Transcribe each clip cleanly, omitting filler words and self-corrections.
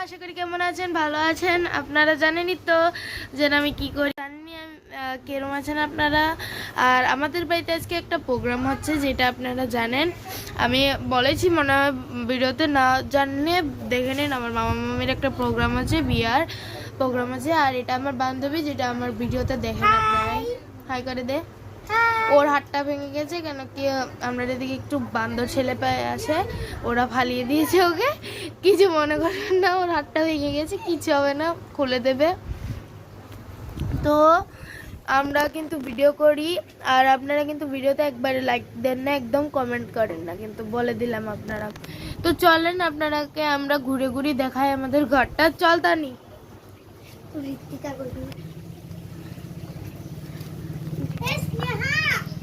আশা করি কেমন আছেন, ভালো আছেন। আপনারা জানেনই তো যে আমি কি করি, জানেনই কেরম আছেন আপনারা। আর আমাদের বাড়িতে আজকে একটা প্রোগ্রাম হচ্ছে, যেটা আপনারা জানেন। আমি বলেছি মনে হয় ভিডিওতে, না জানলে দেখে নিন। আমার মামা মামির একটা প্রোগ্রাম আছে, বিয়ার প্রোগ্রাম আছে। আর এটা আমার বান্ধবী, যেটা আমার ভিডিওতে দেখেন আপনারাই। হাই করে দে। ওর হাতটা ভেঙে গেছে, কেন কি আমরা এদিকে একটু বান্দর ছেলে পায়ে আসে, ওরা ফালিয়ে দিয়েছে ওকে। কিছু মনে করেন না, ওর হাতটা ভেঙে গেছে, কিছু হবে না, খুলে দেবে। তো আমরা কিন্তু ভিডিও করি, আর আপনারা কিন্তু ভিডিওতে একবারে লাইক দেন না, একদম কমেন্ট করেন না, কিন্তু বলে দিলাম আপনারা। তো চলেন আপনারাকে আমরা ঘুরে ঘুরে দেখাই আমাদের ঘরটা। চল তানি।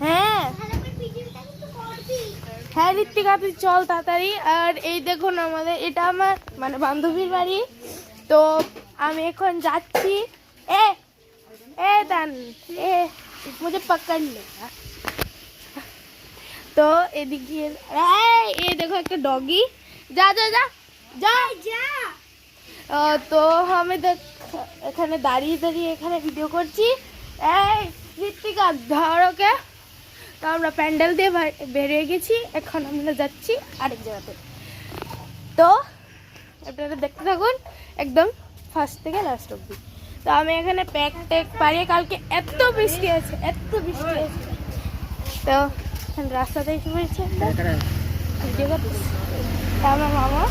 হ্যাঁ হ্যাঁ ঋত্বিকা, তুই চল তাড়াতাড়ি। আর এই দেখুন, আমাদের এটা আমার মানে বান্ধবীর বাড়ি। তো আমি এখন যাচ্ছি। এ এ দান এ মুঝে পকড় লে। তো এদিকে এই দেখো একটা ডগি। যা যা যা যা যা। তো আমি দেখ এখানে দাঁড়িয়ে দাঁড়িয়ে এখানে ভিডিও করছি। এই ঋত্বিকা ধর ওকে। তো আমরা প্যান্ডেল দিয়ে বেরিয়ে গেছি, এখন আমরা যাচ্ছি আরেক জায়গাতে। তো আপনারা দেখতে থাকুন একদম ফার্স্ট থেকে লাস্ট অব্দি। তো আমি এখানে প্যাক ট্যাক পারিয়ে, কালকে এত বৃষ্টি আছে, এত বৃষ্টি আছে। তো রাস্তাতে এসে পড়েছি ভিডিও করতে। আমার মামা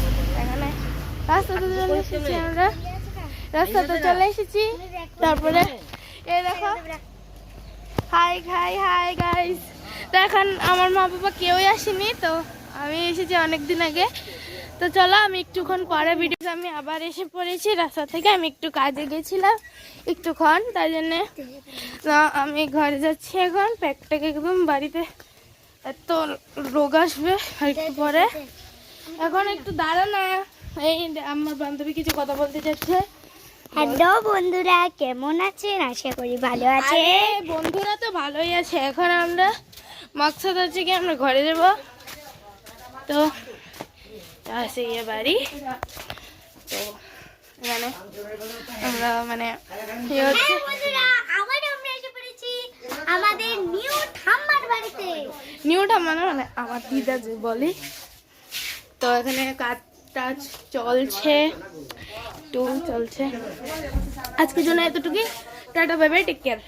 এখানে রাস্তাতে চলে এসেছি, আমরা রাস্তাতে চলে এসেছি। তারপরে এ দেখো, হাই হাই হাই গাইস। তো এখন আমার মা বাবা কেউই আসেনি, তো আমি এসেছি অনেক দিন আগে। তো চলো, আমি একটুক্ষণ পরে ভিডিও আমি আবার এসে পড়েছি রাস্তা থেকে। আমি একটু কাজে গেছিলাম একটুক্ষণ, তাই জন্যে আমি ঘরে যাচ্ছি এখন। প্যাকটাকে একদম বাড়িতে এত রোগ আসবে আর একটু পরে। এখন একটু দাঁড়া না, এই আমার বান্ধবী কিছু কথা বলতে চাচ্ছে। হ্যালো বন্ধুরা, কেমন আছেন? আশা করি ভালো আছে। বন্ধুরা তো ভালোই আছে। এখন আমরা মাকসাদ হচ্ছে কি আমরা ঘরে যাব। তো আছে গিয়ে বাড়ি। তো এখানে আমরা মানে আমাদের নিউ ঠাম্মার বাড়িতে। নিউ ঠাম্মা না, মানে আমার দিদা যে বলি। তো এখানে কাজ টাজ চলছে, একটু চলছে। আজকের জন্য এতটুকুই। Tata, bye bye, take care.